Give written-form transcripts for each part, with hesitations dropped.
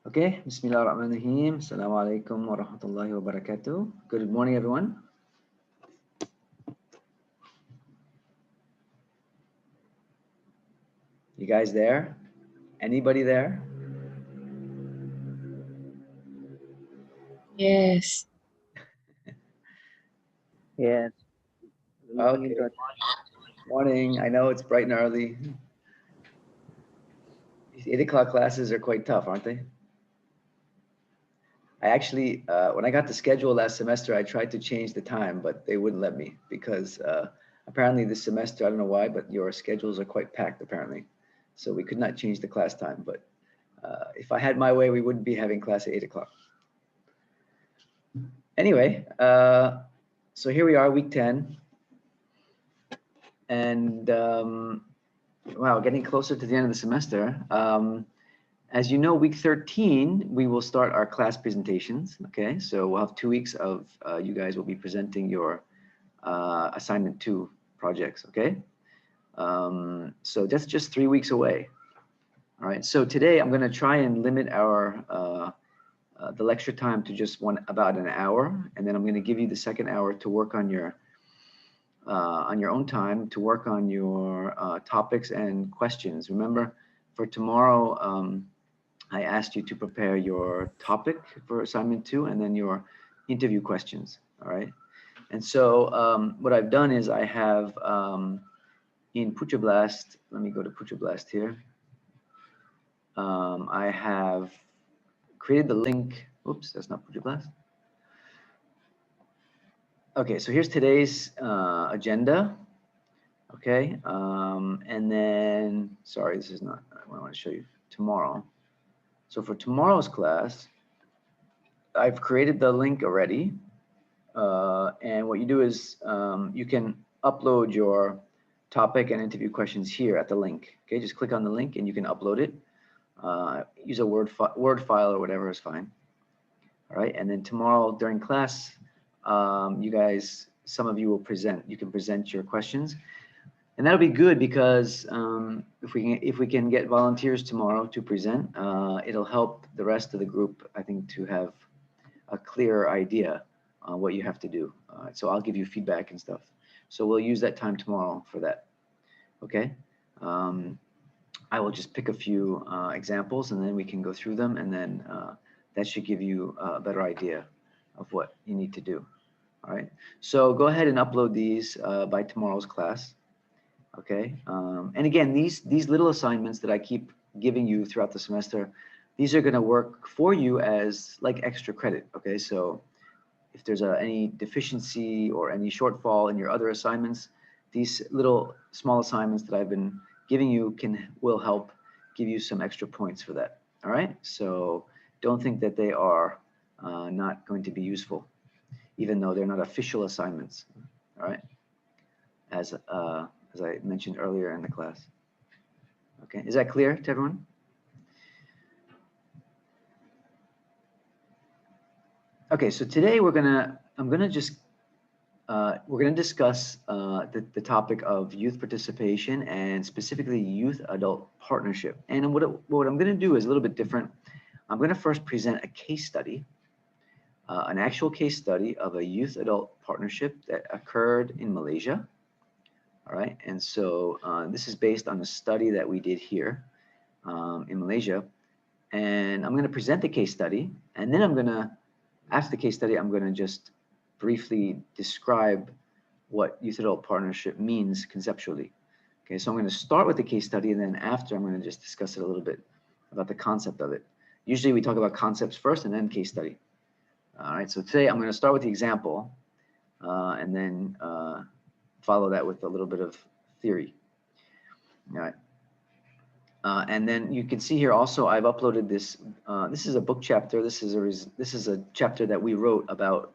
Okay, Bismillahirrahmanirrahim. Assalamu alaikum wa rahmatullahi wa barakatuh. Good morning, everyone. You guys there? Anybody there? Yes. Yes. Okay. Morning. I know it's bright and early. These 8 o'clock classes are quite tough, aren't they? I actually, when I got the schedule last semester, I tried to change the time, but they wouldn't let me because apparently this semester, I don't know why, but your schedules are quite packed apparently. So we could not change the class time, but if I had my way, we wouldn't be having class at 8 o'clock. Anyway, so here we are, week 10. And wow, getting closer to the end of the semester. As you know, week 13, we will start our class presentations. Okay, so we'll have 2 weeks of you guys will be presenting your assignment 2 projects. Okay, so that's just 3 weeks away. All right, so today I'm going to try and limit our the lecture time to just about an hour, and then I'm going to give you the second hour to work on your own time, to work on your topics and questions. Remember, for tomorrow, I asked you to prepare your topic for assignment 2 and then your interview questions. All right. And so what I've done is I have in Puchablast, let me go to Puchablast here. I have created the link. Oops, that's not Puchablast. Okay, so here's today's agenda. Okay, and then, sorry, this is not what I want to show you tomorrow. So for tomorrow's class, I've created the link already. And what you do is you can upload your topic and interview questions here at the link. Okay, just click on the link and you can upload it. Use a Word file or whatever is fine. All right, and then tomorrow during class, you guys, some of you will present. You can present your questions. And that'll be good because if we can get volunteers tomorrow to present, it'll help the rest of the group, I think, to have a clearer idea on what you have to do. So I'll give you feedback and stuff. So we'll use that time tomorrow for that. Okay. I will just pick a few examples and then we can go through them, and then that should give you a better idea of what you need to do. All right. So go ahead and upload these by tomorrow's class. Okay, and again, these little assignments that I keep giving you throughout the semester, these are going to work for you as like extra credit. Okay, so if there's any deficiency or any shortfall in your other assignments, these little small assignments that I've been giving you will help give you some extra points for that. All right, so don't think that they are not going to be useful, even though they're not official assignments. All right, as I mentioned earlier in the class. Okay, is that clear to everyone? Okay, so today we're gonna discuss the topic of youth participation and specifically youth adult partnership. And what I'm gonna do is a little bit different. I'm gonna first present a case study, an actual case study of a youth adult partnership that occurred in Malaysia. All right, and so this is based on a study that we did here in Malaysia. And I'm going to present the case study, and then after the case study, I'm going to just briefly describe what youth adult partnership means conceptually. Okay, so I'm going to start with the case study, and then after I'm going to just discuss it a little bit about the concept of it. Usually we talk about concepts first and then case study. All right, so today I'm going to start with the example and then follow that with a little bit of theory. All right. And then you can see here also I've uploaded this. This is a book chapter. This is a chapter that we wrote about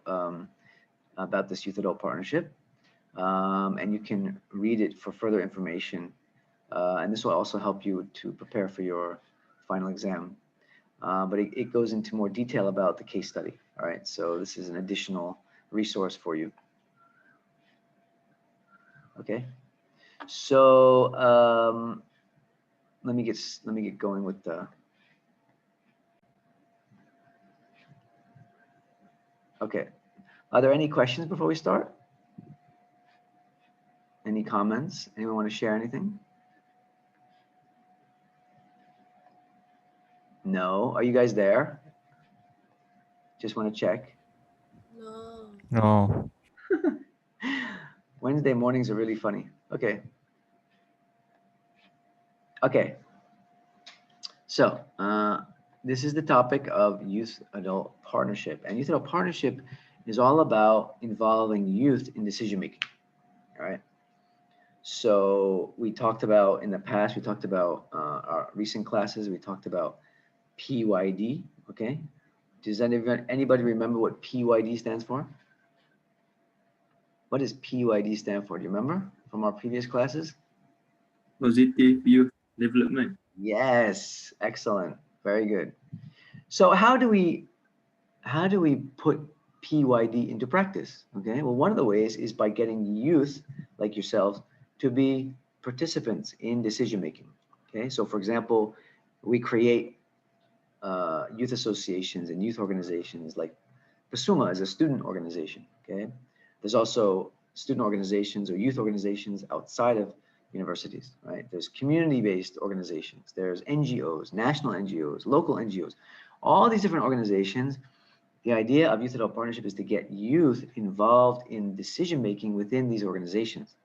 this youth adult partnership, and you can read it for further information. And this will also help you to prepare for your final exam. But it goes into more detail about the case study. All right. So this is an additional resource for you. Okay, so let me get going with the. Okay. Are there any questions before we start? Any comments? Anyone want to share anything? No. Are you guys there? Just want to check. No. No. Wednesday mornings are really funny. Okay. Okay. So this is the topic of youth-adult partnership. And youth-adult partnership is all about involving youth in decision making. All right. So we talked about in the past, we talked about our recent classes, we talked about PYD. Okay. Does anybody remember what PYD stands for? What does PYD stand for? Do you remember from our previous classes? Positive youth development. Yes, excellent. Very good. So how do we put PYD into practice? Okay, well, one of the ways is by getting youth like yourselves to be participants in decision making. Okay, so for example, we create youth associations and youth organizations like PASUMA is a student organization. Okay, there's also student organizations or youth organizations outside of universities, right? There's community-based organizations, there's NGOs, national NGOs, local NGOs, all these different organizations. The idea of youth adult partnership is to get youth involved in decision making within these organizations.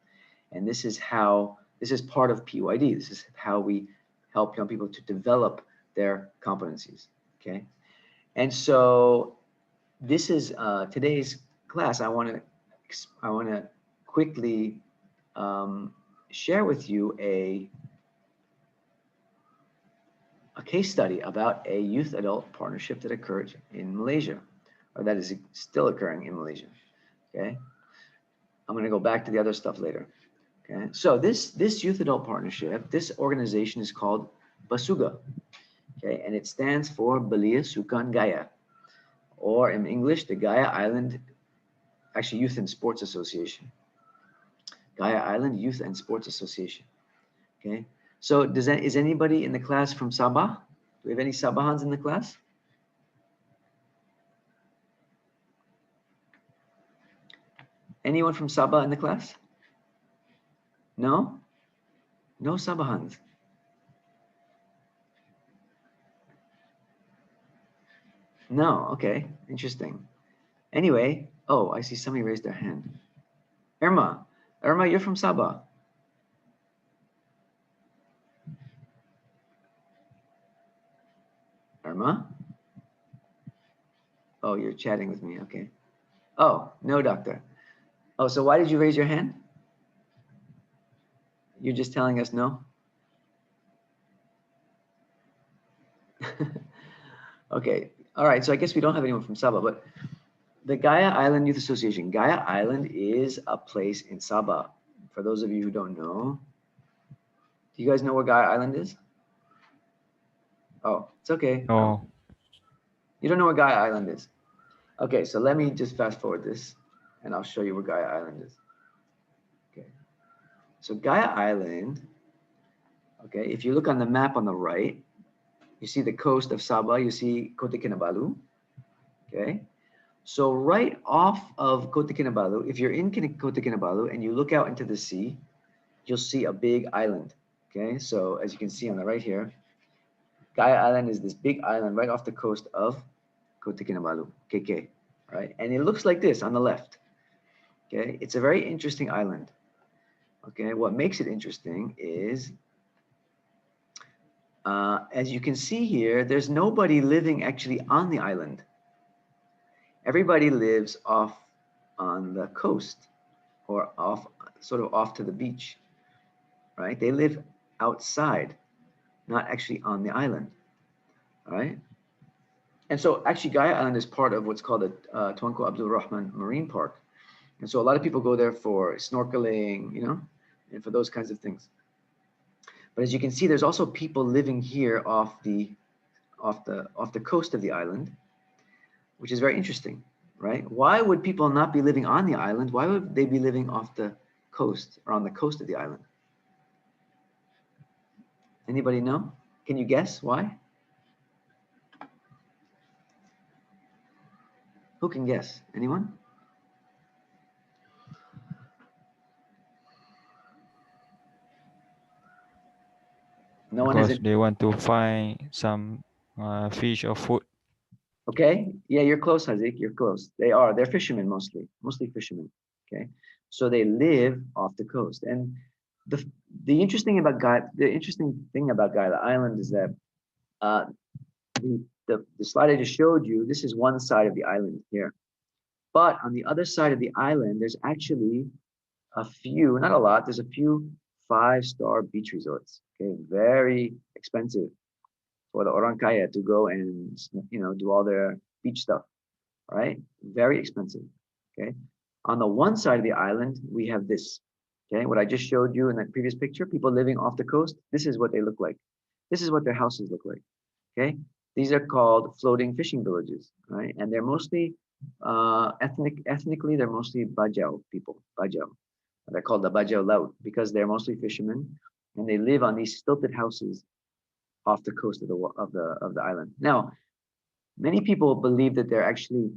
And this is part of PYD. This is how we help young people to develop their competencies. Okay. And so this is today's class. I want to quickly share with you a case study about a youth adult partnership that occurred in Malaysia, or that is still occurring in Malaysia. Okay, I'm going to go back to the other stuff later. Okay, so this youth adult partnership, this organization is called BASUGA. Okay, and it stands for Belia Sukan Gaya, or in English, the Gaya Island, actually Youth and Sports Association. Gaya Island Youth and Sports Association. Okay, so is anybody in the class from Sabah? Do we have any Sabahans in the class? Anyone from Sabah in the class? No? No Sabahans. No, okay, interesting. Anyway, oh, I see somebody raised their hand. Irma, you're from Sabah. Irma? Oh, you're chatting with me, okay. Oh, no, doctor. Oh, so why did you raise your hand? You're just telling us no? Okay, all right, so I guess we don't have anyone from Sabah, but the Gaya Island Youth Association. Gaya Island is a place in Sabah. For those of you who don't know, do you guys know where Gaya Island is? Oh, it's okay. No. You don't know where Gaya Island is? Okay, so let me just fast forward this and I'll show you where Gaya Island is. Okay, so Gaya Island, okay, if you look on the map on the right, you see the coast of Sabah, you see Kota Kinabalu, okay? So right off of Kota Kinabalu, if you're in Kota Kinabalu and you look out into the sea, you'll see a big island, okay? So as you can see on the right here, Gaya Island is this big island right off the coast of Kota Kinabalu, KK, right? And it looks like this on the left, okay? It's a very interesting island, okay? What makes it interesting is, as you can see here, there's nobody living actually on the island. Everybody lives off on the coast or sort of off to the beach, right? They live outside, not actually on the island, right? And so actually Gaya Island is part of what's called the Tuanku Abdul Rahman Marine Park. And so a lot of people go there for snorkeling, you know, and for those kinds of things. But as you can see, there's also people living here off the coast of the island, which is very interesting, right? Why would people not be living on the island? Why would they be living off the coast or on the coast of the island? Anybody know? Can you guess why? Who can guess? Anyone? No one has Because it. they want to find some fish or food. Okay. Yeah, you're close, Hazik. You're close. They are. They're fishermen mostly. Mostly fishermen. Okay. So they live off the coast. And the the interesting thing about Guyla Island is that uh, the slide I just showed you, this is one side of the island here. But on the other side of the island, there's actually a few, not a lot, there's a few five-star beach resorts. Okay, very expensive for the orang kaya to go and do all their beach stuff. All right, very expensive. Okay, on the one side of the island, we have this. Okay, what I just showed you in that previous picture, people living off the coast. This is what they look like. This is what their houses look like. Okay, these are called floating fishing villages, right? And they're mostly ethnically, they're mostly Bajau people, Bajau. They're called the Bajau Laut because they're mostly fishermen and they live on these stilted houses off the coast of the island. Now, many people believe that they're actually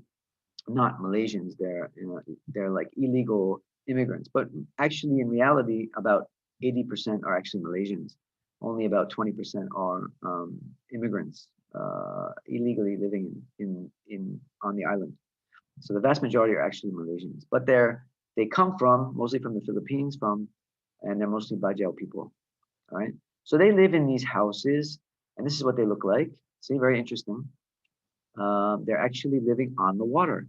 not Malaysians. They're like illegal immigrants, but actually in reality, about 80% are actually Malaysians. Only about 20% are immigrants illegally living in on the island. So the vast majority are actually Malaysians, but they come from mostly from the Philippines, and they're mostly Bajau people. All right. So they live in these houses, and this is what they look like. See, very interesting. They're actually living on the water.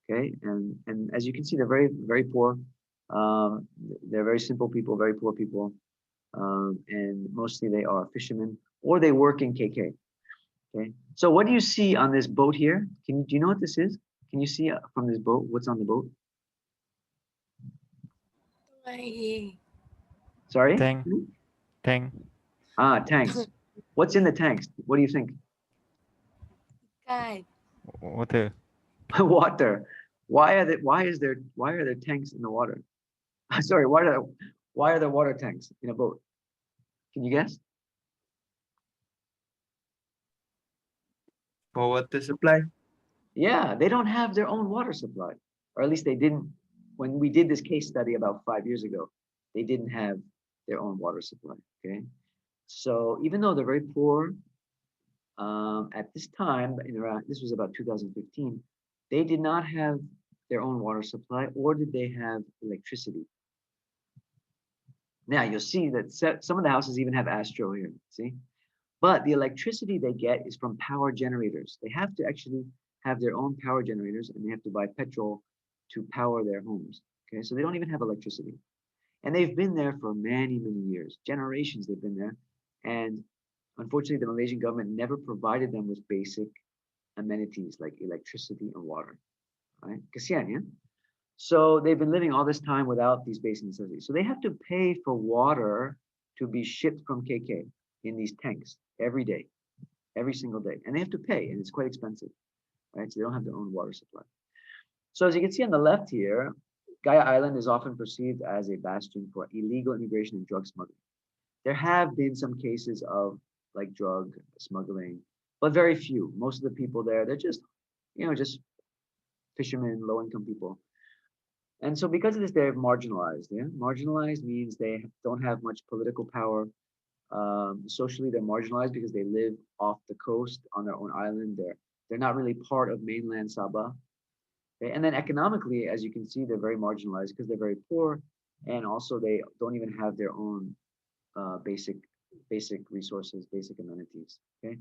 Okay, and as you can see, they're very poor. They're very simple people, very poor people, and mostly they are fishermen or they work in KK. Okay, so what do you see on this boat here? Do you know what this is? Can you see from this boat what's on the boat? Sorry? Tank, tank, Ah, tanks. What's in the tanks? What do you think? water. Water. Why are there tanks in the water? Sorry, why are there water tanks in a boat? Can you guess? For water supply. Yeah, they don't have their own water supply, or at least they didn't when we did this case study about 5 years ago. They didn't have their own water supply. Okay, so even though they're very poor, at this time, this was about 2015, they did not have their own water supply, or did they have electricity? Now you'll see that some of the houses even have Astro here. See, but the electricity they get is from power generators. They have to actually have their own power generators, and they have to buy petrol to power their homes. Okay, so they don't even have electricity, and they've been there for many years, generations. They've been there, and unfortunately, the Malaysian government never provided them with basic amenities like electricity and water. Right? Kasian, yeah? So they've been living all this time without these basic necessities. So they have to pay for water to be shipped from KK in these tanks every day, every single day. And they have to pay, and it's quite expensive, right? So they don't have their own water supply. So as you can see on the left here, Gaya Island is often perceived as a bastion for illegal immigration and drug smuggling. There have been some cases of like drug smuggling, but very few. Most of the people there, they're just fishermen, low-income people. And so because of this, they're marginalized. Yeah, marginalized means they don't have much political power. Socially, they're marginalized because they live off the coast on their own island. They're not really part of mainland Sabah. Okay? And then economically, as you can see, they're very marginalized because they're very poor, and also they don't even have their own basic resources, basic amenities. Okay,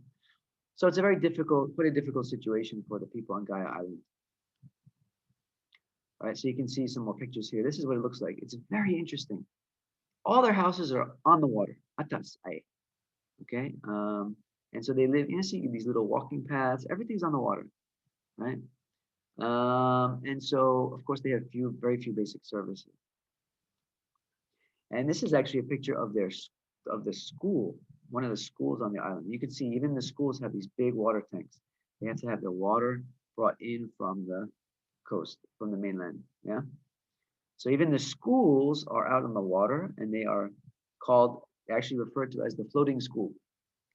so it's a quite a difficult situation for the people on Gaya Island. All right, so you can see some more pictures here. This is what it looks like. It's very interesting. All their houses are on the water, atas, okay? And so they live, see these little walking paths, everything's on the water, right? And so, of course, they have very few basic services. And this is actually a picture of the school, one of the schools on the island. You can see even the schools have these big water tanks. They have to have their water brought in from the coast, from the mainland, yeah? So even the schools are out on the water, and they are actually referred to as the floating school.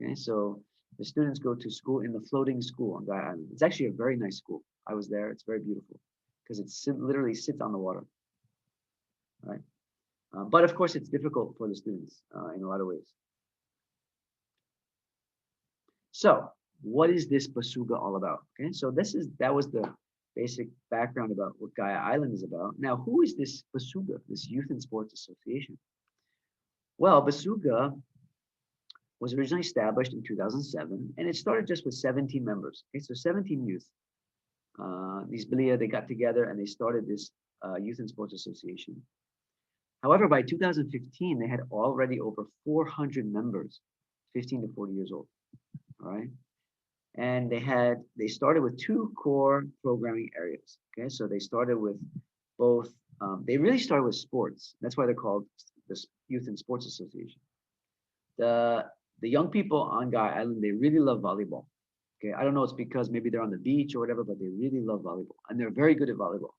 Okay, so the students go to school in the floating school on Guy Island. It's actually a very nice school. I was there. It's very beautiful because literally sits on the water, right? But of course, it's difficult for the students in a lot of ways. So what is this Basuga all about? Okay, so that was the basic background about what Gaia Island is about. Now, who is this Basuga, this Youth and Sports Association? Well, Basuga was originally established in 2007, and it started just with 17 members. Okay, so 17 youth. These Belia, they got together and they started this Youth and Sports Association. However, by 2015, they had already over 400 members, 15 to 40 years old. All right. And they started with 2 core programming areas. Okay, so they started with both, they really started with sports. That's why they're called the Youth and Sports Association. The young people on Gaia Island, they really love volleyball. Okay, I don't know, it's because maybe they're on the beach or whatever, but they really love volleyball and they're very good at volleyball.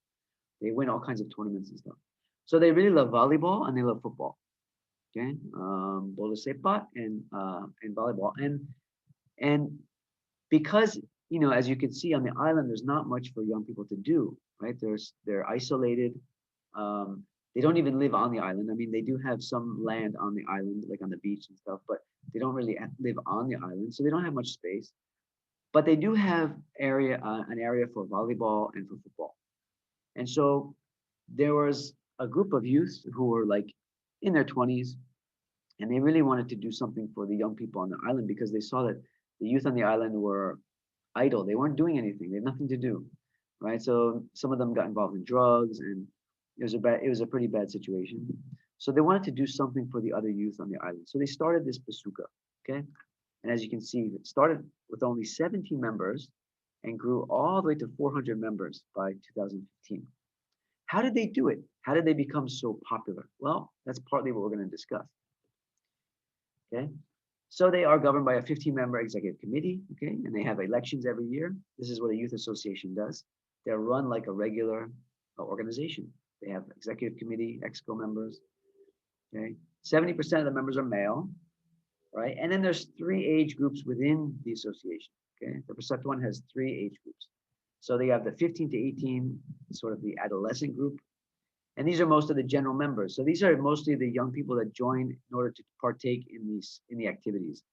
They win all kinds of tournaments and stuff. So they really love volleyball and they love football. Okay, bola sepak and volleyball. And because, you know, as you can see on the island, there's not much for young people to do, right? They're isolated. They don't even live on the island. I mean, they do have some land on the island, like on the beach and stuff, but they don't really live on the island, so they don't have much space. But they do have an area for volleyball and for football. And so there was a group of youth who were like in their 20s, and they really wanted to do something for the young people on the island because they saw that the youth on the island were idle. They weren't doing anything. They had nothing to do, right? So some of them got involved in drugs, and it was a pretty bad situation. So they wanted to do something for the other youth on the island. So they started this Basuga, okay? And as you can see, it started with only 17 members and grew all the way to 400 members by 2015. How did they do it? How did they become so popular? Well, that's partly what we're going to discuss. Okay, so they are governed by a 15-member executive committee, okay, and they have elections every year. This is what a youth association does. They're run like a regular organization. They have executive committee, exco members, okay. 70% of the members are male, right? And then there's 3 age groups within the association, okay. The Persatuan has 3 age groups. So they have the 15 to 18, sort of the adolescent group. And these are most of the general members. So these are mostly the young people that join in order to partake in the activities.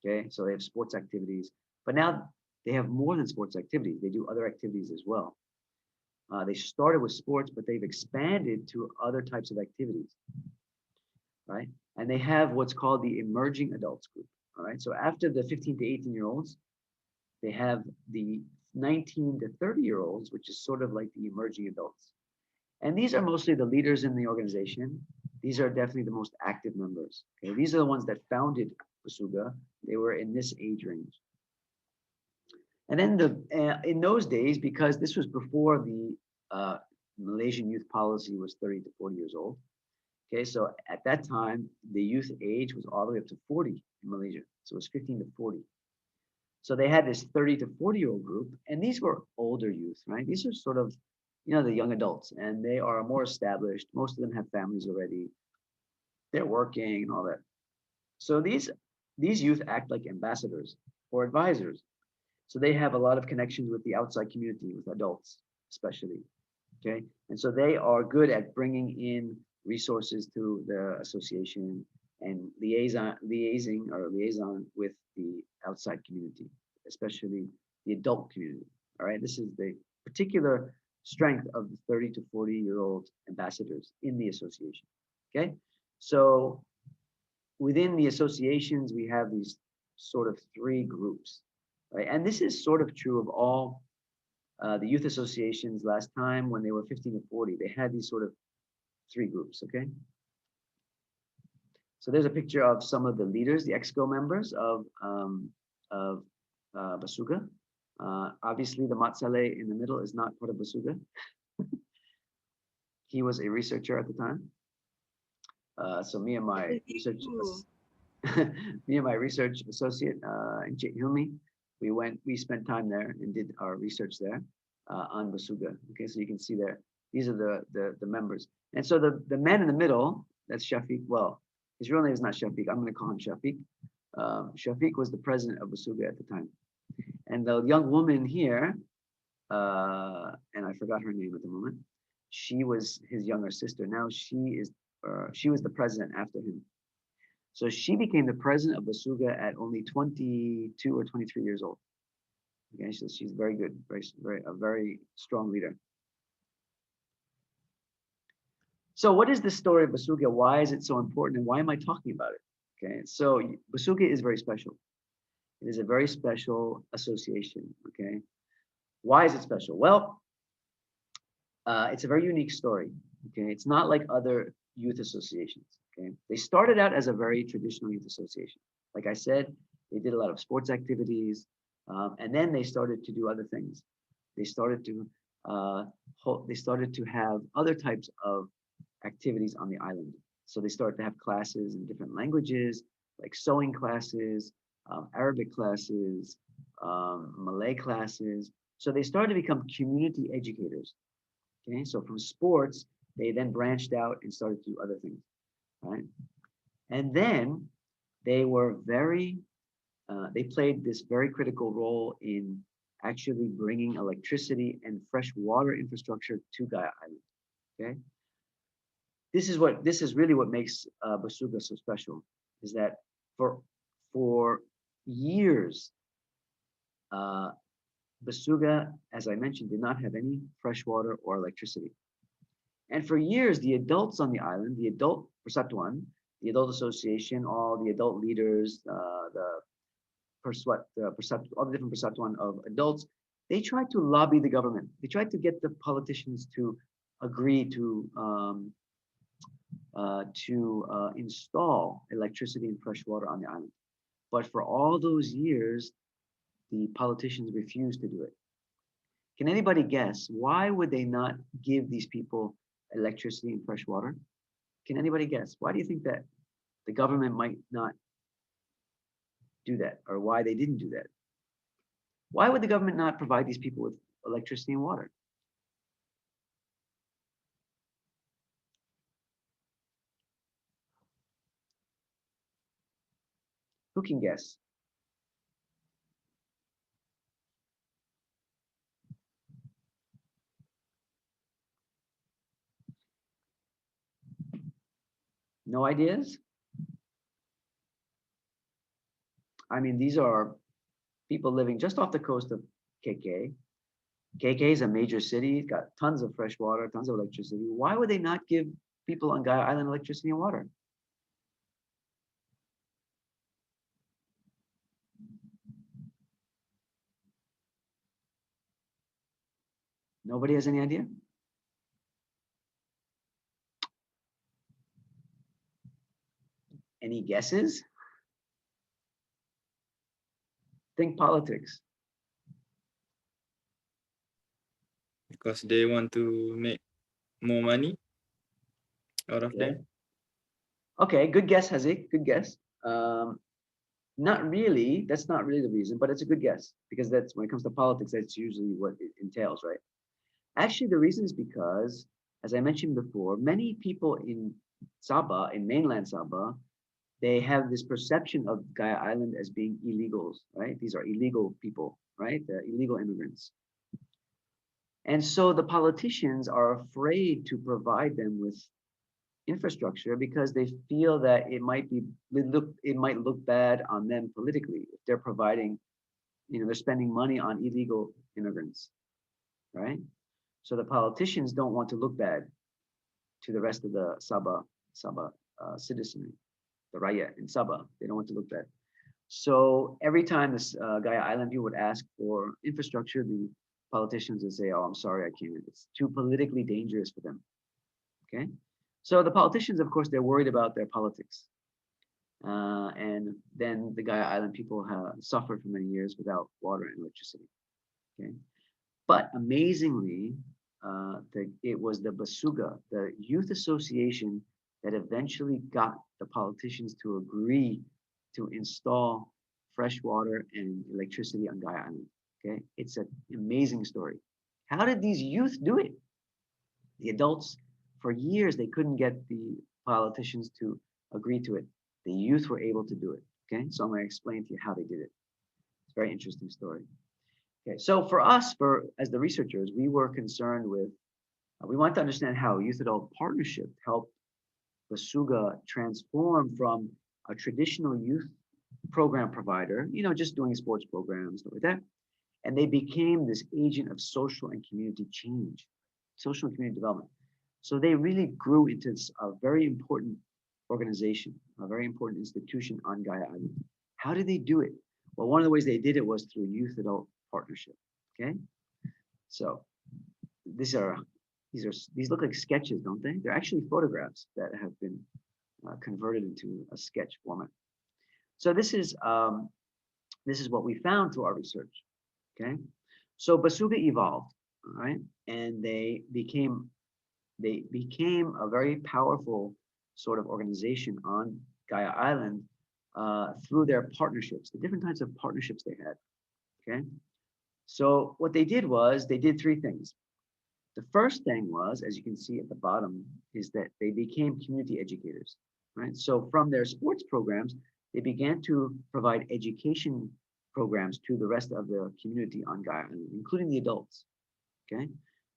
Okay, so they have sports activities, but now they have more than sports activities. They do other activities as well. They started with sports, but they've expanded to other types of activities, right? And they have what's called the emerging adults group. All right, so after the 15 to 18-year-olds, they have the 19 to 30-year-olds, which is sort of like the emerging adults. And these are mostly the leaders in the organization. These are definitely the most active members. Okay, these are the ones that founded Basuga. They were in this age range. And then in those days, because this was before the Malaysian youth policy was 30 to 40 years old. Okay, so at that time, the youth age was all the way up to 40 in Malaysia. So it was 15 to 40. So they had this 30 to 40-year-old group, and these were older youth, right? These are sort of, you know, the young adults, and they are more established. Most of them have families already. They're working and all that. So these youth act like ambassadors or advisors. So they have a lot of connections with the outside community, with adults especially, okay? And so they are good at bringing in resources to the association and liaison with the outside community, especially the adult community, all right? This is the particular strength of the 30 to 40-year-old ambassadors in the association, okay? So within the associations, we have these sort of 3 groups, right? And this is sort of true of all the youth associations last time when they were 15 to 40. They had these sort of 3 groups, okay? So there's a picture of some of the leaders, the EXCO members of Basuga. Obviously, the Matsale in the middle is not part of Basuga. He was a researcher at the time. So me and my research associate, Encik Hilmi, we spent time there and did our research there on Basuga. Okay, so you can see there, these are the members. And so the man in the middle, that's Shafiq. Well, his real name is not Shafiq. I'm going to call him Shafiq. Shafiq was the president of Basuga at the time. And the young woman here and I forgot her name at the moment. She was his younger sister. Now she was the president after him. So she became the president of Basuga at only 22 or 23 years old. Okay, so she's very good, a very strong leader. So what is the story of Basuga? Why is it so important, and why am I talking about it? Okay, so Basuga is very special. It is a very special association. Okay, why is it special? Well, it's a very unique story. Okay, it's not like other youth associations. Okay, they started out as a very traditional youth association. Like I said, they did a lot of sports activities, and then they started to do other things. They started to have other types of activities on the island. So they started to have classes in different languages, like sewing classes, Arabic classes, Malay classes. So they started to become community educators. Okay, so from sports, they then branched out and started to do other things, right? And then they were they played this very critical role in actually bringing electricity and fresh water infrastructure to Gaia Island. Okay, this is really what makes Basuga so special, is that for years, Basuga, as I mentioned, did not have any fresh water or electricity. And for years, the adults on the island, the adult Persatuan, the adult association, all the adult leaders, all the different Persatuan of adults, they tried to lobby the government. They tried to get the politicians to agree to install electricity and fresh water on the island. But for all those years, the politicians refused to do it. Can anybody guess why would they not give these people electricity and fresh water? Can anybody guess? Why do you think that the government might not do that, or why they didn't do that? Why would the government not provide these people with electricity and water? Who can guess? No ideas? I mean, these are people living just off the coast of KK. KK is a major city, it's got tons of fresh water, tons of electricity. Why would they not give people on Gaia Island electricity and water? Nobody has any idea? Any guesses? Think politics. Because they want to make more money out of them. Okay, good guess, Hazik. Good guess. Not really. That's not really the reason, but it's a good guess, because that's when it comes to politics, that's usually what it entails, right? Actually, the reason is because, as I mentioned before, many people in Sabah, in mainland Sabah, they have this perception of Gaia Island as being illegals, right? These are illegal people, right? They're illegal immigrants. And so the politicians are afraid to provide them with infrastructure because they feel that it might look bad on them politically if they're providing, they're spending money on illegal immigrants, right? So the politicians don't want to look bad to the rest of the Sabah citizenry, the Raya in Sabah. They don't want to look bad. So every time this Gaia Island people would ask for infrastructure, the politicians would say, "Oh, I'm sorry, I can't. It's too politically dangerous for them." Okay. So the politicians, of course, they're worried about their politics. And then the Gaia Island people have suffered for many years without water and electricity. Okay. But amazingly, it was the Basuga, the youth association, that eventually got the politicians to agree to install fresh water and electricity on Gaia Island. Okay. It's an amazing story. How did these youth do it? The adults, for years, they couldn't get the politicians to agree to it. The youth were able to do it. Okay, so I'm going to explain to you how they did it. It's a very interesting story. Okay, so for us, as the researchers, we were concerned with, we want to understand how youth adult partnership helped Basuga transform from a traditional youth program provider, just doing sports programs, stuff like that, and they became this agent of social and community change, social and community development. So they really grew into a very important organization, a very important institution on Gaia Island. How did they do it? Well, one of the ways they did it was through youth adult partnership. Okay, so these look like sketches, don't they? They're actually photographs that have been converted into a sketch format. So this is what we found through our research. Okay, so Basuga evolved, all right, and they became a very powerful sort of organization on Gaia Island through their partnerships, the different types of partnerships they had. Okay, so what they did was they did three things. The first thing was, as you can see at the bottom, is that they became community educators, right? So from their sports programs, they began to provide education programs to the rest of the community on Gaia Island, including the adults, okay?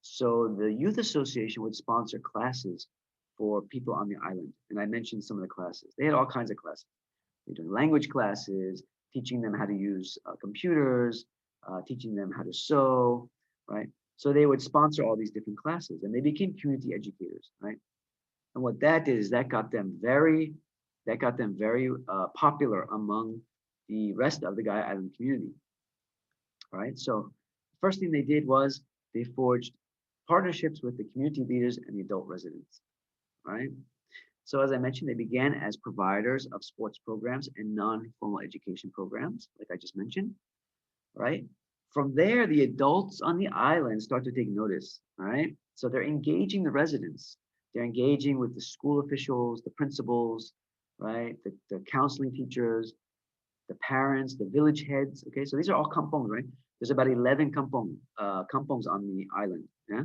So the youth association would sponsor classes for people on the island. And I mentioned some of the classes. They had all kinds of classes. They're doing language classes, teaching them how to use computers, teaching them how to sew, right? So they would sponsor all these different classes, and they became community educators, right? And what that did is that got them very popular among the rest of the Gaia Island community. All right. So first thing they did was they forged partnerships with the community leaders and the adult residents. All right. So as I mentioned, they began as providers of sports programs and non-formal education programs, like I just mentioned. Right. From there, the adults on the island start to take notice. All right. So they're engaging the residents. They're engaging with the school officials, the principals, right? The counseling teachers, the parents, the village heads. Okay, so these are all kampongs, right? There's about 11 kampongs on the island. Yeah,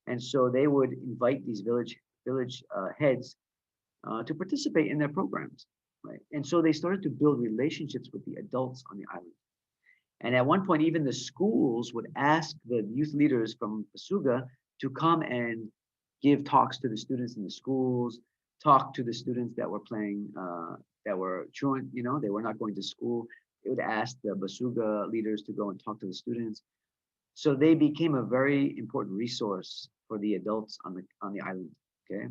and so they would invite these village heads to participate in their programs, right? And so they started to build relationships with the adults on the island. And at one point, even the schools would ask the youth leaders from Basuga to come and give talks to the students in the schools, talk to the students that were playing, that were truant, they were not going to school. They would ask the Basuga leaders to go and talk to the students. So they became a very important resource for the adults on the island. Okay,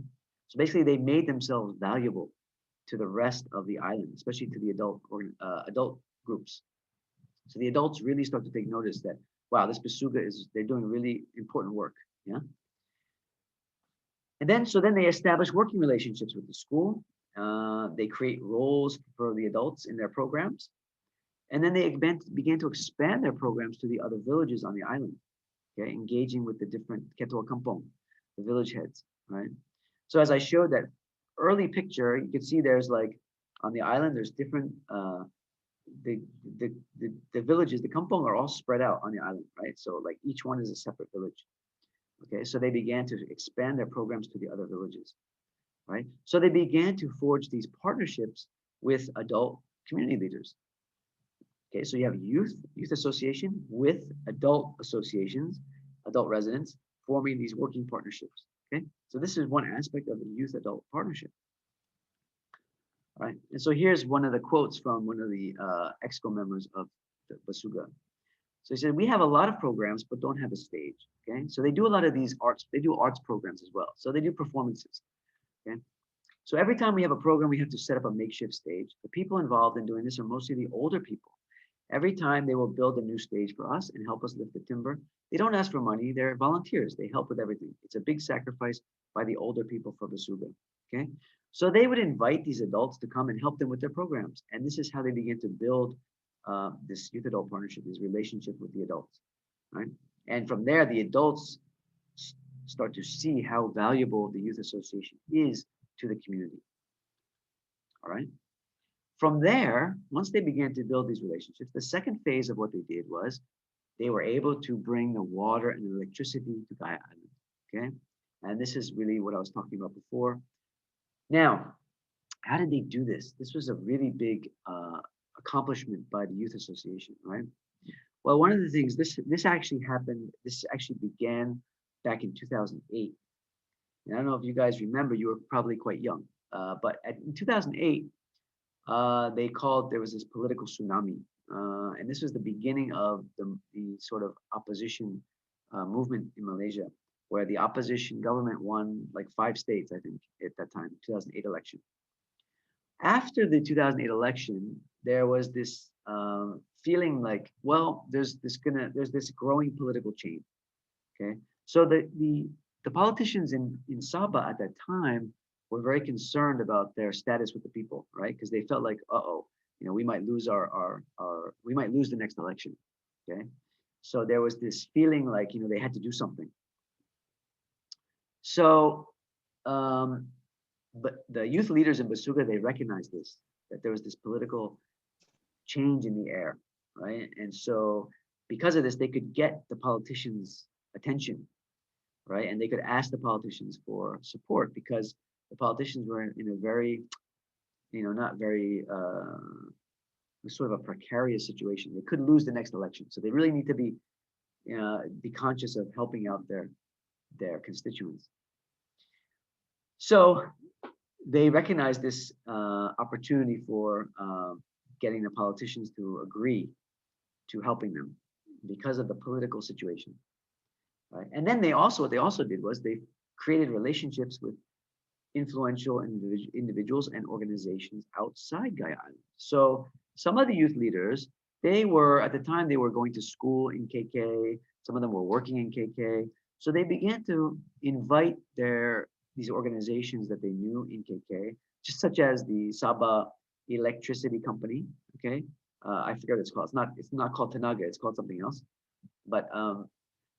so basically they made themselves valuable to the rest of the island, especially to the adult groups. So the adults really start to take notice that, wow, this Basuga they're doing really important work. Yeah. And then they establish working relationships with the school. They create roles for the adults in their programs. And then they began to expand their programs to the other villages on the island, okay, engaging with the different Ketua Kampong, the village heads, right? So as I showed that early picture, you can see there's like on the island, there's different, the villages, the Kampong are all spread out on the island, right? So like each one is a separate village. Okay, so they began to expand their programs to the other villages, right? So they began to forge these partnerships with adult community leaders. Okay, so you have youth association with adult associations, adult residents forming these working partnerships. Okay, so this is one aspect of the youth adult partnership. All right, and so here's one of the quotes from one of the EXCO members of the Basuga. So he said, we have a lot of programs, but don't have a stage. Okay, so they do a lot of these arts, they do arts programs as well. So they do performances. Okay, so every time we have a program, we have to set up a makeshift stage. The people involved in doing this are mostly the older people. Every time they will build a new stage for us and help us lift the timber. They don't ask for money, they're volunteers. They help with everything. It's a big sacrifice by the older people for Basuga. Okay, so they would invite these adults to come and help them with their programs. And this is how they begin to build this youth adult partnership, this relationship with the adults, right? And from there, the adults start to see how valuable the youth association is to the community. All right. From there, once they began to build these relationships, the second phase of what they did was they were able to bring the water and the electricity to Gaia Island. Okay. And this is really what I was talking about before. Now, how did they do this? This was a really big accomplishment by the youth association, right? Well, one of the things this actually happened. This actually began back in 2008. And I don't know if you guys remember. You were probably quite young, but in 2008, there was this political tsunami, and this was the beginning of the sort of opposition movement in Malaysia, where the opposition government won like 5 states, I think, at that time, 2008 election. After the 2008 election, there was this feeling like, well, there's this growing political change. Okay, so the politicians in Sabah at that time were very concerned about their status with the people, right? Because they felt like, uh-oh, we might lose we might lose the next election. Okay, so there was this feeling like they had to do something. So, but the youth leaders in Basuga, they recognized this, that there was this political change in the air, right? And so because of this, they could get the politicians' attention, right? And they could ask the politicians for support because the politicians were in a very, not very, sort of a precarious situation. They could lose the next election. So they really need to be conscious of helping out their constituents. So they recognized this opportunity for getting the politicians to agree to helping them because of the political situation. Right? And then what they also did was they created relationships with influential individuals and organizations outside Gaia Island. So some of the youth leaders, at the time, they were going to school in KK. Some of them were working in KK. So they began to invite these organizations that they knew in KK, just such as the Sabah Electricity Company. Okay, I forget what it's called. It's not called Tenaga. It's called something else. But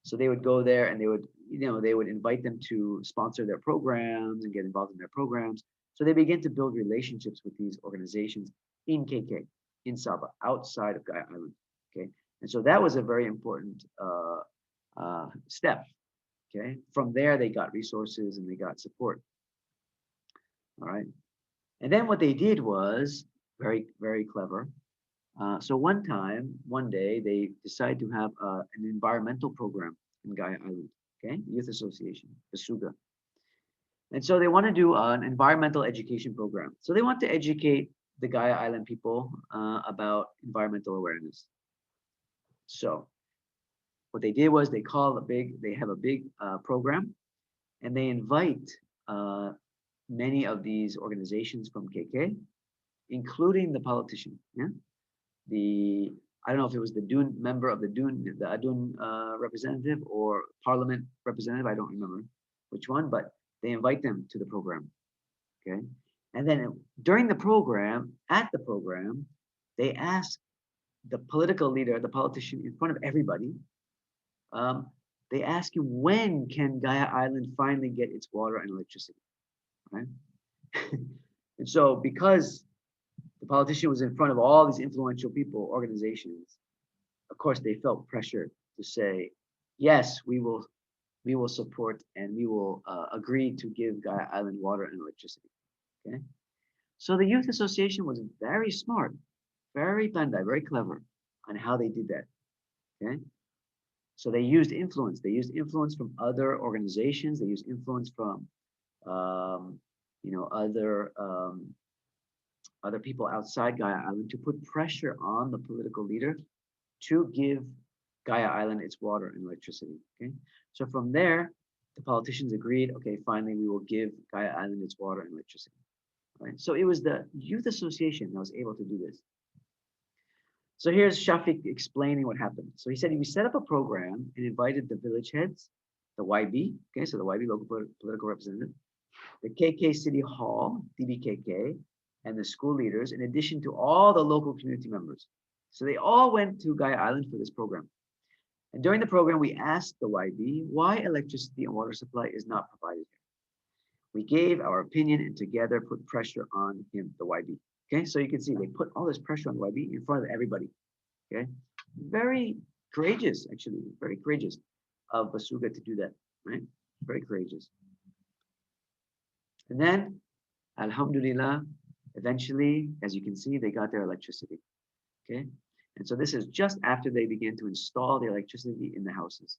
so they would go there and they would invite them to sponsor their programs and get involved in their programs. So they began to build relationships with these organizations in KK, in Sabah, outside of Gaia Island. Okay, and so that was a very important step. Okay, from there they got resources and they got support. All right, and then what they did was very, very clever. So one day, they decided to have an environmental program in Gaia Island, okay, Youth Association, Basuga. And so they want to do an environmental education program. So they want to educate the Gaia Island people about environmental awareness. So what they did was they have a big program, and they invite many of these organizations from KK, including the politician, yeah? I don't know if it was the Dun member of the Adun representative or parliament representative. I don't remember which one, but they invite them to the program. Okay. And then during the program, they ask the political leader, the politician in front of everybody, they ask him, when can Gaia Island finally get its water and electricity? Right. And so because the politician was in front of all these influential people, organizations, of course, they felt pressured to say, yes, we will support and we will agree to give Gaia Island water and electricity. Okay. So the Youth Association was very smart, very pandai, very clever on how they did that. Okay. So they used influence. They used influence from other organizations. They used influence from, other people outside Gaia Island to put pressure on the political leader to give Gaia Island its water and electricity. Okay, so from there, the politicians agreed. Okay, finally, we will give Gaia Island its water and electricity. Right. So it was the Youth Association that was able to do this. So here's Shafiq explaining what happened. So he said we set up a program and invited the village heads, the YB. Okay, so the YB local political representative, the KK City Hall, DBKK, and the school leaders, in addition to all the local community members. So they all went to Gaia Island for this program. And during the program, we asked the YB why electricity and water supply is not provided here. We gave our opinion and together put pressure on him, the YB. Okay, so you can see they put all this pressure on the YB in front of everybody. Okay, very courageous, actually, very courageous of Basuga to do that, right? Very courageous. And then, Alhamdulillah, eventually, as you can see, they got their electricity. Okay, And so this is just after they began to install the electricity in the houses.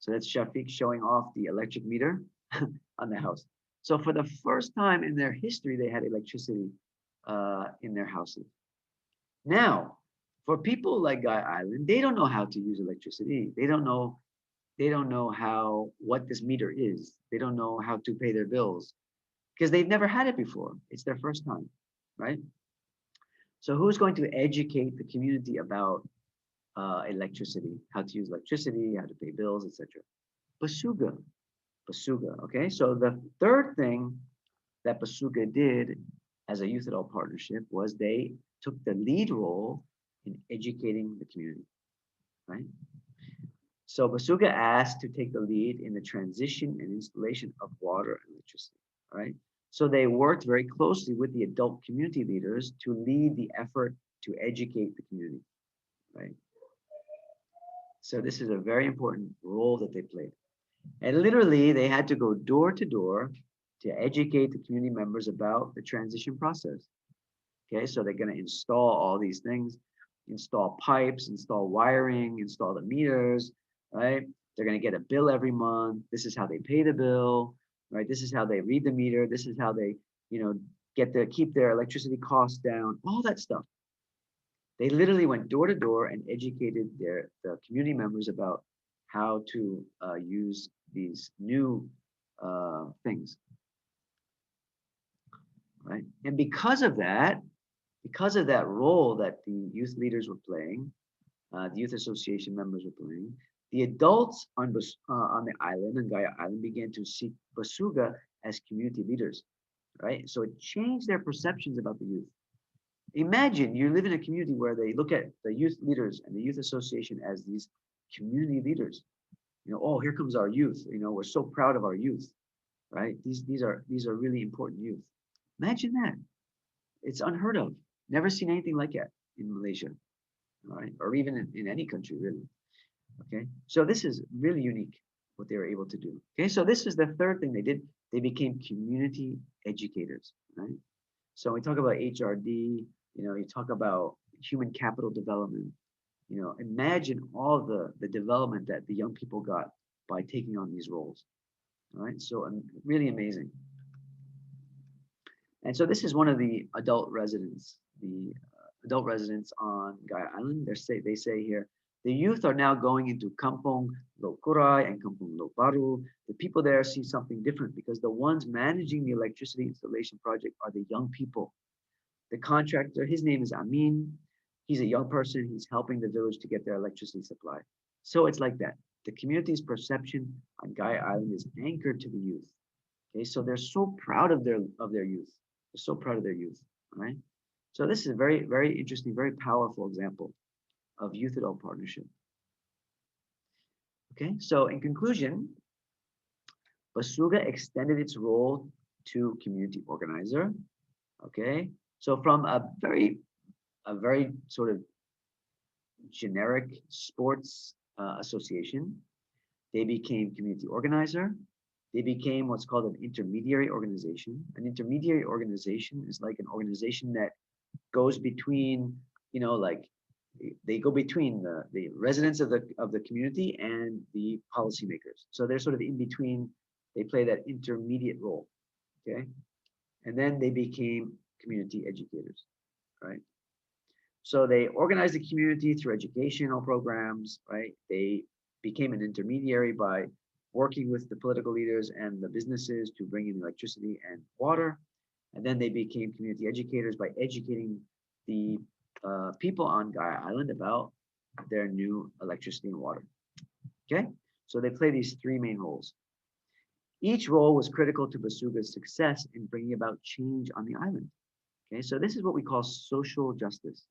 So that's Shafiq showing off the electric meter on the house. So for the first time in their history, they had electricity in their houses. Now, for people like Guy Island, they don't know how to use electricity. They don't know what this meter is. They don't know how to pay their bills because they've never had it before. It's their first time, right? So who's going to educate the community about electricity, how to use electricity, how to pay bills, etc.? Basuga. Basuga. Okay. So the third thing that Basuga did as a youth adult partnership was they took the lead role in educating the community, right? So Basuga asked to take the lead in the transition and installation of water and electricity, all right? So they worked very closely with the adult community leaders to lead the effort to educate the community, right? So this is a very important role that they played. And literally they had to go door to door to educate the community members about the transition process. Okay, so they're going to install all these things, install pipes, install wiring, install the meters, right? They're going to get a bill every month. This is how they pay the bill, right? This is how they read the meter. This is how they, keep their electricity costs down, all that stuff. They literally went door to door and educated the community members about how to use these new things, right? And because of that role that the youth leaders were playing, the youth association members were playing, the adults on the island, on Gaia Island, began to see Basuga as community leaders, right? So it changed their perceptions about the youth. Imagine you live in a community where they look at the youth leaders and the youth association as these community leaders. Oh, here comes our youth. We're so proud of our youth, right? These are really important youth. Imagine that. It's unheard of. Never seen anything like that in Malaysia, all right, or even in any country really. Okay, so this is really unique what they were able to do. Okay, so this is the third thing they did. They became community educators, right? So we talk about HRD. You talk about human capital development. Imagine all the development that the young people got by taking on these roles. All right, so really amazing. And so this is one of the adult residents, on Gaia Island. They say here, the youth are now going into Kampong Lokurai and Kampong Loparu. The people there see something different because the ones managing the electricity installation project are the young people. The contractor, his name is Amin. He's a young person. He's helping the village to get their electricity supply. So it's like that. The community's perception on Gaia Island is anchored to the youth. Okay, so they're so proud of their youth. They're so proud of their youth. All right. So this is a very, very interesting, very powerful example of youth adult partnership. Okay, so in conclusion, Basuga extended its role to community organizer. Okay, so from a very sort of generic sports association, they became community organizer. They became what's called an intermediary organization. An intermediary organization is like an organization that goes between, like they go between the residents of the community and the policymakers. So they're sort of in between. They play that intermediate role. Okay, and then they became community educators, right? So they organized the community through educational programs, right? They became an intermediary by working with the political leaders and the businesses to bring in electricity and water. And then they became community educators by educating the people on Gaia Island about their new electricity and water. Okay, so they play these three main roles. Each role was critical to Basuga's success in bringing about change on the island. Okay, so this is what we call social justice.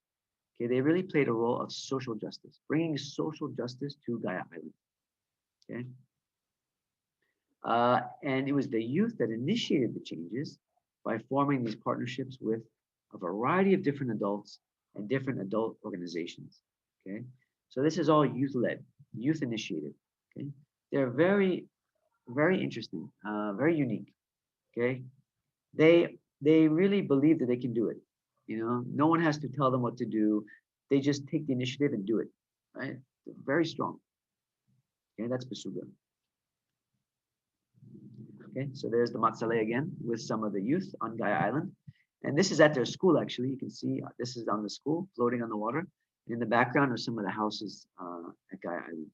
Okay, they really played a role of social justice, bringing social justice to Gaia Island. Okay, and it was the youth that initiated the changes by forming these partnerships with a variety of different adults and different adult organizations. Okay, so this is all youth-led, youth-initiated. Okay, they're very, very interesting, very unique. Okay, they really believe that they can do it. No one has to tell them what to do. they just take the initiative and do it, right? They're very strong. Okay, that's Basuga. Okay, so there's the Matsale again with some of the youth on Gaia Island. And this is at their school, actually. You can see this is on the school floating on the water. In the background are some of the houses at Gaia Island.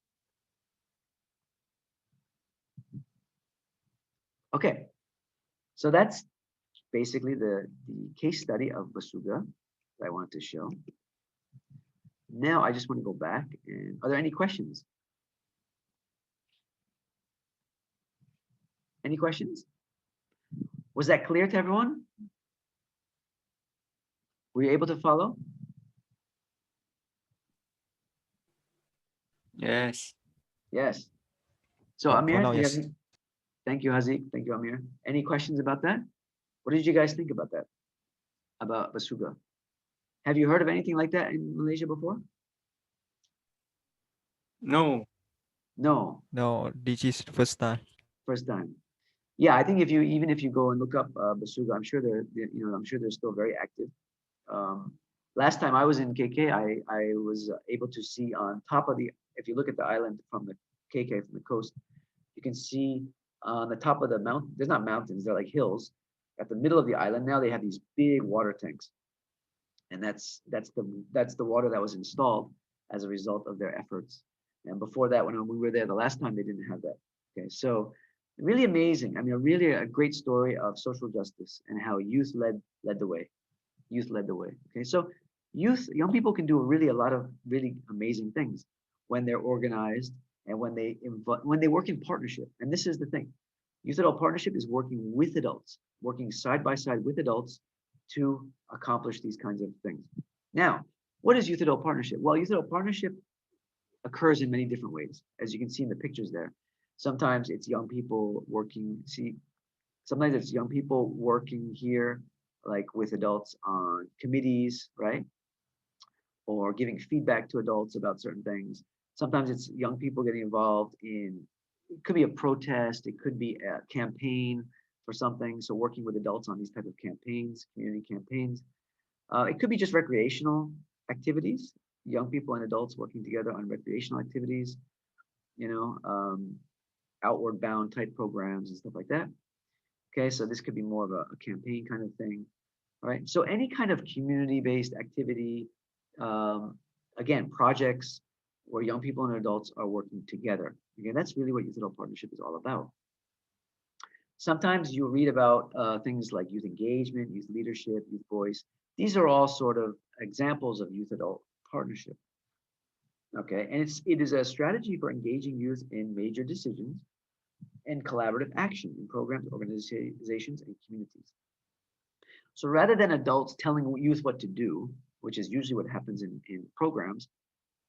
Okay, so that's basically the case study of Basuga that I wanted to show. Now I just want to go back and are there any questions? Any questions? Was that clear to everyone? Were you able to follow? Yes. Yes. So For Amir, now, do you have yes. any- thank you, Haziq. Thank you, Amir. Any questions about that? What did you guys think about that? About Basuga? Have you heard of anything like that in Malaysia before? No. No, No, this is the first time. first time. Yeah, I think if you even if you go and look up Basuga, I'm sure I'm sure they're still very active. Last time I was in KK, I was able to see on top of if you look at the island from the KK from the coast, you can see on the top of the mountain. There's not mountains; they're like hills. At the middle of the island now, they have these big water tanks, and that's the water that was installed as a result of their efforts. And before that, when we were there the last time, they didn't have that. Okay, so really amazing. I mean, really a great story of social justice and how youth led the way. Youth led the way. Okay, so young people can do really a lot of really amazing things when they're organized and when they work in partnership. And this is the thing: youth adult partnership is working with adults, working side by side with adults to accomplish these kinds of things. Now, what is youth adult partnership? Well, youth adult partnership occurs in many different ways, as you can see in the pictures there. Sometimes it's young people working. Sometimes it's young people working here, like with adults on committees, right? Or giving feedback to adults about certain things. Sometimes it's young people getting involved in, it could be a protest, it could be a campaign for something. So working with adults on these type of campaigns, community campaigns. It could be just recreational activities, young people and adults working together on recreational activities, outward bound type programs and stuff like that. Okay, so this could be more of a campaign kind of thing. All right, so any kind of community-based activity, again, projects where young people and adults are working together. Again, that's really what youth adult partnership is all about. Sometimes you read about things like youth engagement, youth leadership, youth voice. These are all sort of examples of youth adult partnership. Okay, and it is a strategy for engaging youth in major decisions and collaborative action in programs, organizations, and communities. So rather than adults telling youth what to do, which is usually what happens in programs,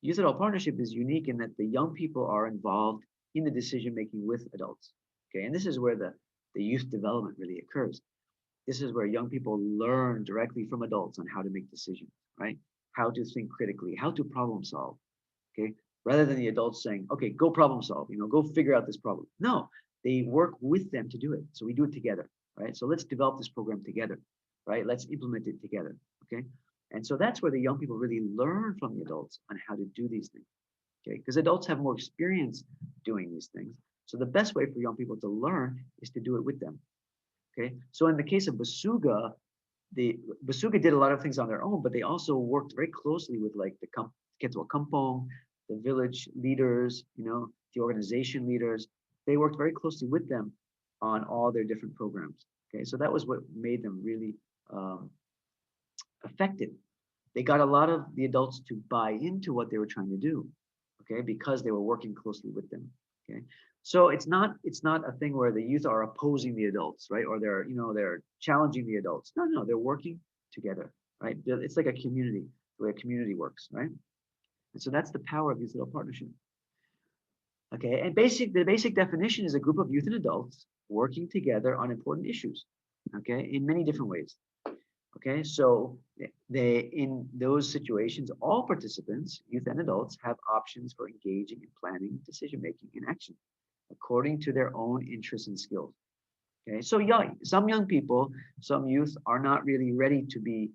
youth adult partnership is unique in that the young people are involved in the decision making with adults. Okay, and this is where the youth development really occurs. This is where young people learn directly from adults on how to make decisions, right? How to think critically, how to problem solve. Okay, rather than the adults saying, okay, go problem solve, go figure out this problem. No, they work with them to do it. So we do it together, right? So let's develop this program together, right? Let's implement it together, okay? And so that's where the young people really learn from the adults on how to do these things, okay? Because adults have more experience doing these things. So the best way for young people to learn is to do it with them, okay? So in the case of Basuga, Basuga did a lot of things on their own, but they also worked very closely with like the Ketua Kampong, the village leaders, the organization leaders. They worked very closely with them on all their different programs. Okay, so that was what made them really effective. They got a lot of the adults to buy into what they were trying to do, okay, because they were working closely with them. Okay, so it's not a thing where the youth are opposing the adults, right? Or they're challenging the adults. No, they're working together, right? It's like a community, the way a community works, right? And so that's the power of youth adult partnership. Okay, and the basic definition is a group of youth and adults working together on important issues, okay, in many different ways. Okay, so in those situations, all participants, youth and adults, have options for engaging in planning, decision making, and action according to their own interests and skills. Okay, so some young people, some youth are not really ready to be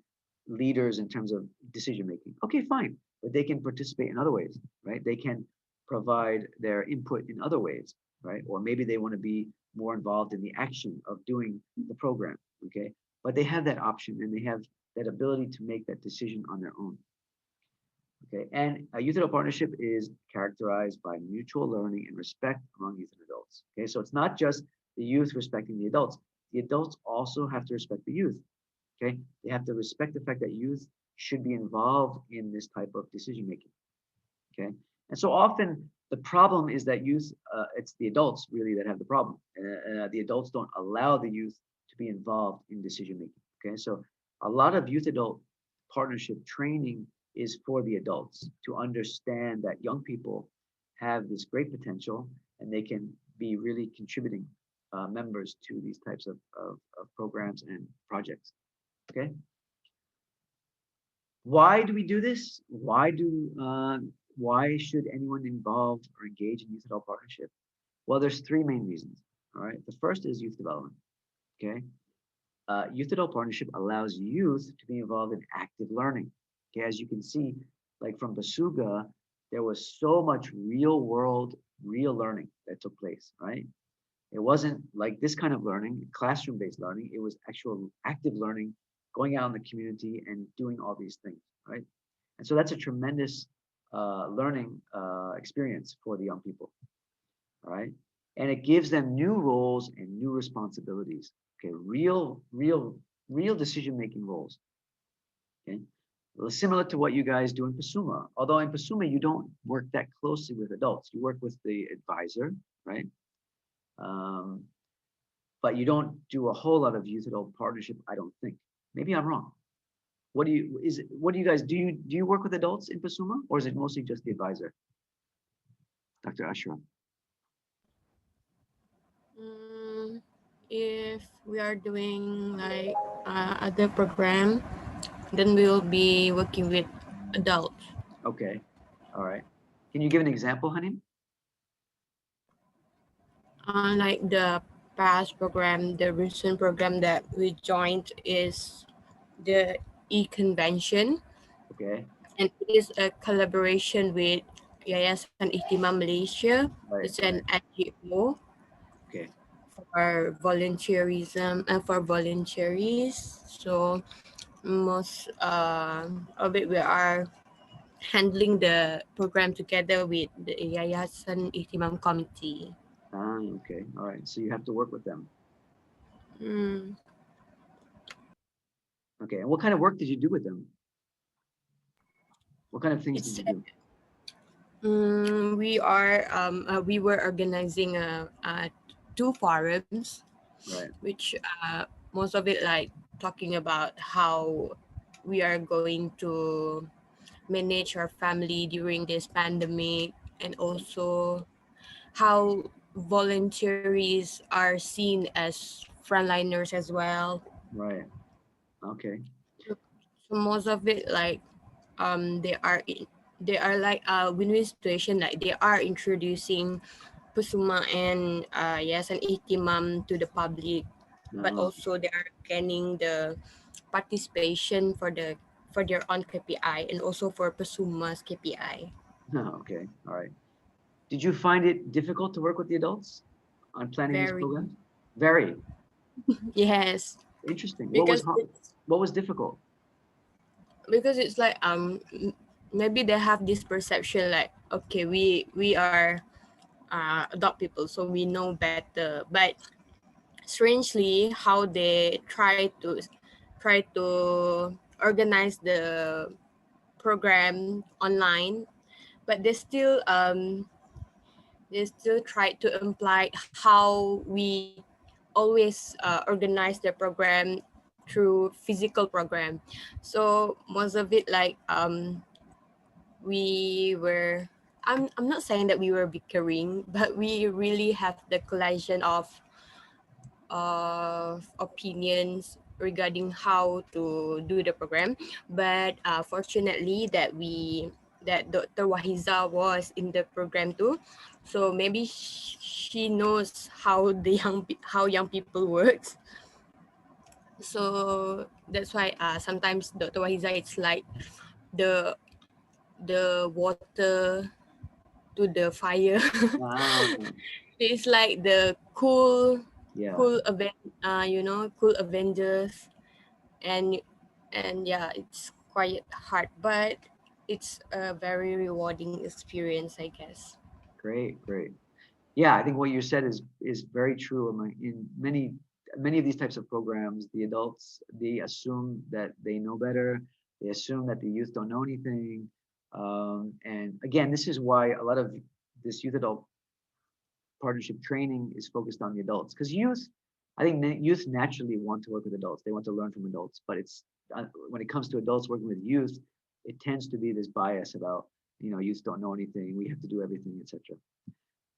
leaders in terms of decision making. Okay, fine. but they can participate in other ways, right? They can provide their input in other ways, right? Or maybe they want to be more involved in the action of doing the program, okay? But they have that option and they have that ability to make that decision on their own. Okay, and a youth adult partnership is characterized by mutual learning and respect among youth and adults. Okay, so it's not just the youth respecting the adults. The adults also have to respect the youth. Okay, they have to respect the fact that youth should be involved in this type of decision making. Okay, and so often the problem is that youth, it's the adults really that have the problem. The adults don't allow the youth to be involved in decision making. Okay, so a lot of youth adult partnership training is for the adults to understand that young people have this great potential and they can be really contributing members to these types of programs and projects. Okay. Why do we do this? Why should anyone involved or engage in youth adult partnership? Well, there's three main reasons. All right. The first is youth development. Okay. Youth adult partnership allows youth to be involved in active learning. Okay, as you can see, like from Basuga, there was so much real world, real learning that took place, right? It wasn't like this kind of learning, classroom-based learning. It was actual active learning, going out in the community and doing all these things, right? And so that's a tremendous learning experience for the young people, all right? And it gives them new roles and new responsibilities. Okay, real decision-making roles. Okay, well, similar to what you guys do in Pasuma. Although in Pasuma you don't work that closely with adults, you work with the advisor, right? But you don't do a whole lot of youth adult partnership, I don't think. Maybe I'm wrong. What do you guys do? You work with adults in Pasuma, or is it mostly just the advisor, Dr. Ashram? If we are doing like other program, then we will be working with adults. Okay, all right. Can you give an example, honey? Like the past program, the recent program that we joined is the e-convention, Okay, and it is a collaboration with Yayasan Ihtimam Malaysia. right, It's an NGO okay, for volunteerism and for volunteers. So most of it we are handling the program together with the Yayasan Ihtimam committee. okay, all right. So you have to work with them. Okay, and what kind of work did you do with them? What kind of things did you do? We were organizing 2 forums, Right, which most of it like talking about how we are going to manage our family during this pandemic, and also how volunteers are seen as frontliners as well. right. Okay, So most of it like they are like a win-win situation, like they are introducing Pusuma and yes, and Ihtimam to the public, but also they are gaining the participation for their own KPI and also for Pusuma's KPI. okay, all right. Did you find it difficult to work with the adults on planning these Very. programs? Very Yes, interesting. because What was difficult? it's like maybe they have this perception like, okay, we are adult people, so we know better, but strangely how they try to organize the program online, but they still try to imply how we always organize the program through physical program. So most of it like we were I'm not saying that we were bickering, but we really have the collision of opinions regarding how to do the program. But fortunately that Dr. Wahiza was in the program too, so maybe she knows how how young people works. So that's why sometimes Dr. Wahiza, it's like the the water to the fire. Wow. It's like the cool Yeah. cool event, cool Avengers, and yeah, it's quite hard, but it's a very rewarding experience, I guess. Great. Great. Yeah, I think what you said is very true. In many of these types of programs, the adults, they assume that they know better. They assume that the youth don't know anything. And again, this is why a lot of this youth adult partnership training is focused on the adults, because youth, I think youth naturally want to work with adults. They want to learn from adults, but it's when it comes to adults working with youth, it tends to be this bias about, youth don't know anything. We have to do everything, etc.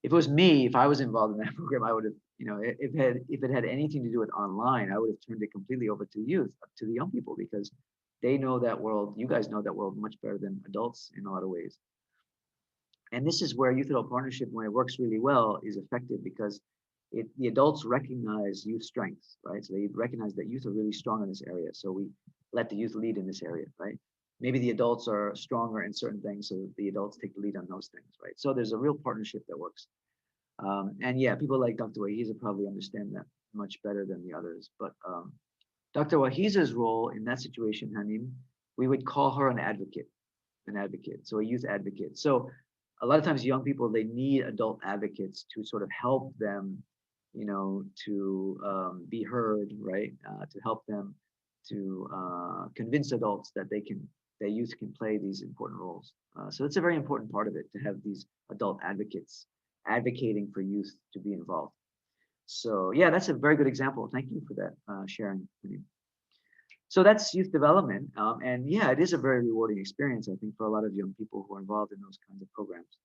If it was me, if I was involved in that program, I would have, if it had anything to do with online, I would have turned it completely over to youth, to the young people, because they know that world. You guys know that world much better than adults in a lot of ways. And this is where youth adult partnership, when it works really well, is effective, because the adults recognize youth strengths, right? So they recognize that youth are really strong in this area. So we let the youth lead in this area, right? Maybe the adults are stronger in certain things, so the adults take the lead on those things, right? So there's a real partnership that works. And yeah, people like Dr. Wahiza probably understand that much better than the others. But Dr. Wahiza's role in that situation, Hanim, we would call her an advocate, so a youth advocate. So a lot of times young people, they need adult advocates to sort of help them, to be heard, right? To help them to convince adults that that youth can play these important roles. So it's a very important part of it, to have these adult advocates advocating for youth to be involved. So yeah, that's a very good example. Thank you for that sharing. So that's youth development. And yeah, it is a very rewarding experience, I think, for a lot of young people who are involved in those kinds of programs.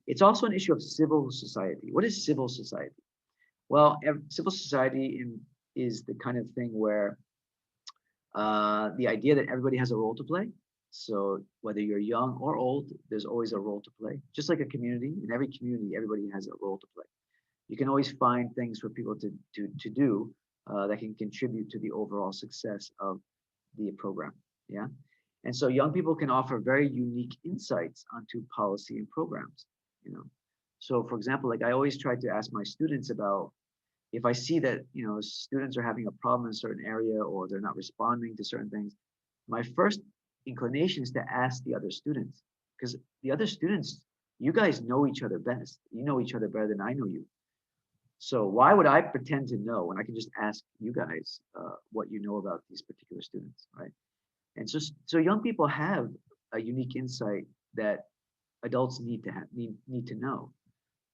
It's also an issue of civil society. What is civil society? Well, civil society is the kind of thing where the idea that everybody has a role to play. So whether you're young or old, there's always a role to play. Just like a community, in every community, everybody has a role to play. You can always find things for people to do that can contribute to the overall success of the program. Yeah. And so young people can offer very unique insights onto policy and programs, So for example, like I always try to ask my students about, if I see that, students are having a problem in a certain area, or they're not responding to certain things, my first inclination is to ask the other students, because the other students, you guys know each other best. You know each other better than I know you. So why would I pretend to know when I can just ask you guys what you know about these particular students, right? And so young people have a unique insight that adults need to have, need to know,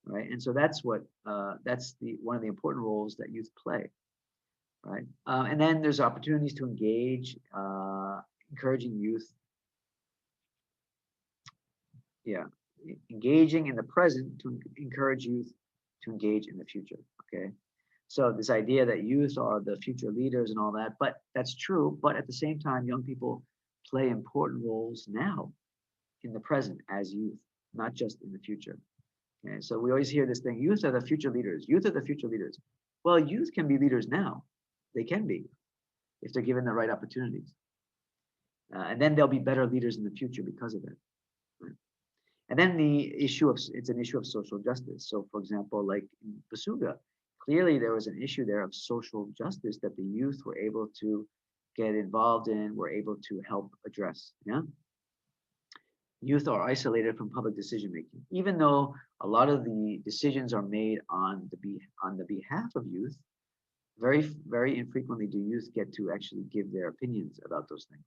right? And so that's one of the important roles that youth play, right? And then there's opportunities to engage, encouraging youth, engaging in the present to encourage youth to engage in the future. Okay. So this idea that youth are the future leaders and all that, but that's true. But at the same time, young people play important roles now in the present as youth, not just in the future. Okay. So we always hear this thing, youth are the future leaders. Youth are the future leaders. Well, youth can be leaders now. They can be, if they're given the right opportunities. And then they'll be better leaders in the future because of it. Right? And then it's an issue of social justice. So for example, like in Basuga, clearly there was an issue there of social justice that the youth were able to get involved in, were able to help address. Yeah. Youth are isolated from public decision making, even though a lot of the decisions are made on the behalf of youth. Very, very infrequently do youth get to actually give their opinions about those things.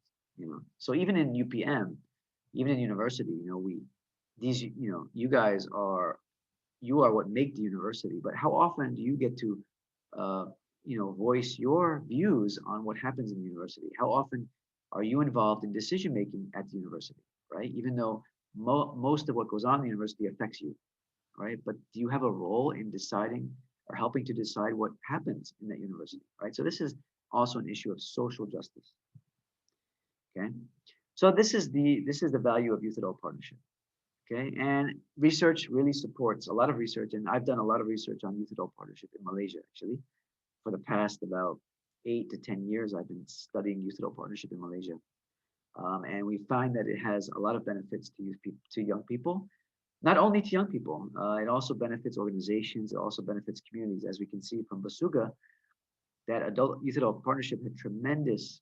So even in UPM, even in university, you guys are what make the university. But how often do you get to voice your views on what happens in the university? How often are you involved in decision making at the university, right? Even though most of what goes on in the university affects you, right? But do you have a role in deciding or helping to decide what happens in that university, right? So this is also an issue of social justice. Okay, so this is the value of youth adult partnership. Okay, and research really supports a lot of research, and I've done a lot of research on youth adult partnership in Malaysia actually. For the past about 8 to 10 years, I've been studying youth adult partnership in Malaysia. And we find that it has a lot of benefits to young people. Not only to young people, it also benefits organizations. It also benefits communities, as we can see from Basuga, that youth adult partnership had tremendous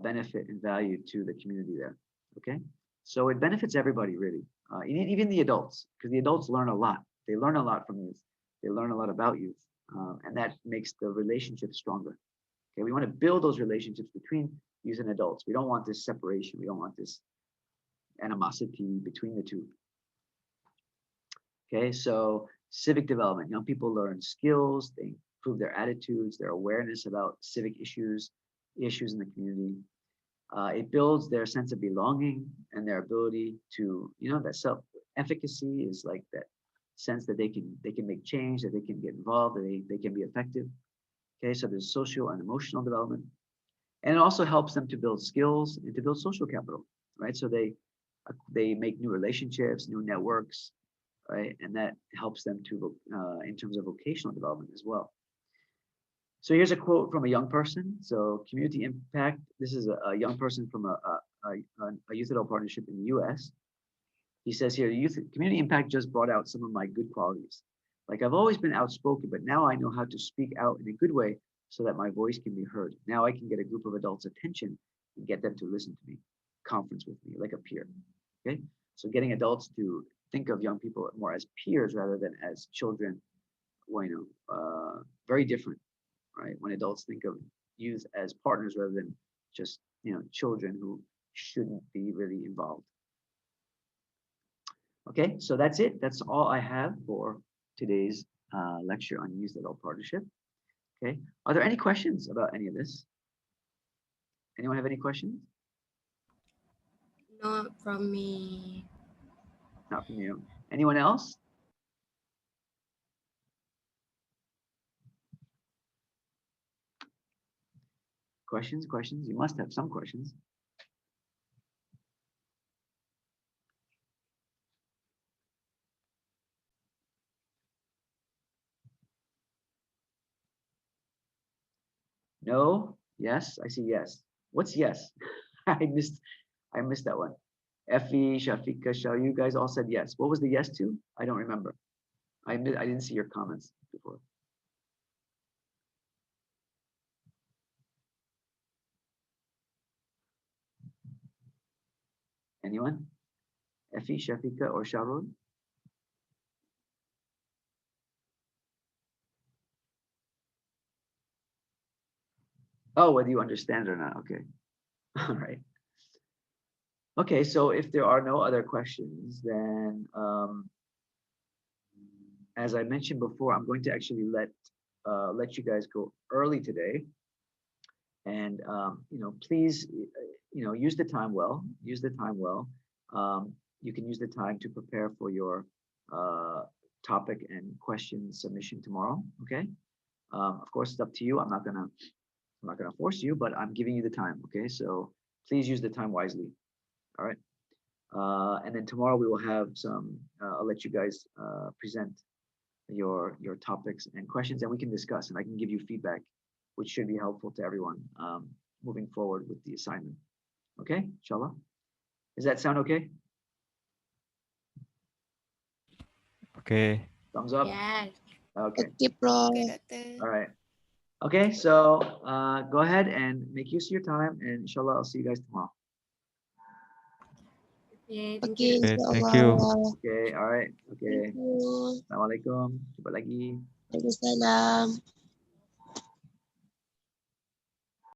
benefit and value to the community there. Okay, so it benefits everybody really, even the adults, because the adults learn a lot. They learn a lot from youth. They learn a lot about youth, and that makes the relationship stronger. Okay, we want to build those relationships between youth and adults. We don't want this separation. We don't want this animosity between the two. Okay, so civic development. Young people learn skills. They improve their attitudes, their awareness about civic issues in the community. It builds their sense of belonging and their ability to, that self-efficacy is like that sense that they can make change, that they can get involved, that they can be effective. Okay, so there's social and emotional development. And it also helps them to build skills and to build social capital, right? So they make new relationships, new networks, right? And that helps them to in terms of vocational development as well. So here's a quote from a young person. So community impact. This is a young person from a youth adult partnership in the U.S. He says here, community impact just brought out some of my good qualities. Like I've always been outspoken, but now I know how to speak out in a good way so that my voice can be heard. Now I can get a group of adults' attention and get them to listen to me, conference with me, like a peer. Okay, so getting adults to think of young people more as peers rather than as children, very different, right? When adults think of youth as partners rather than just, children who shouldn't be really involved. Okay, so that's it. That's all I have for today's lecture on youth adult partnership. Okay, are there any questions about any of this? Anyone have any questions? Not from me. Not from you. Anyone else? Questions? You must have some questions. No? Yes? I see yes. What's yes? I missed that one. Effie, Shafika, Shao, you guys all said yes. What was the yes to? I don't remember. I didn't see your comments before. Anyone? Effie, Shafika, or Sharon? Oh, whether you understand it or not. Okay. All right. Okay, so if there are no other questions, then as I mentioned before, I'm going to actually let you guys go early today. And please, use the time well. Use the time well. You can use the time to prepare for your topic and question submission tomorrow. Okay. Of course, it's up to you. I'm not gonna force you, but I'm giving you the time. Okay, so please use the time wisely. All right. And then tomorrow we will have some. I'll let you guys present your topics and questions, and we can discuss, and I can give you feedback, which should be helpful to everyone moving forward with the assignment. Okay, inshallah. Does that sound okay? Okay. Thumbs up. Yes. Okay. Okay, bro. Okay, Doctor. All right. Okay, so go ahead and make use of your time, and inshallah, I'll see you guys tomorrow. Okay, thank Okay, you. Okay, thank insyaAllah. you. Okay, all right. Okay. Thank you. Assalamualaikum. Jumpa lagi. Waalaikumsalam.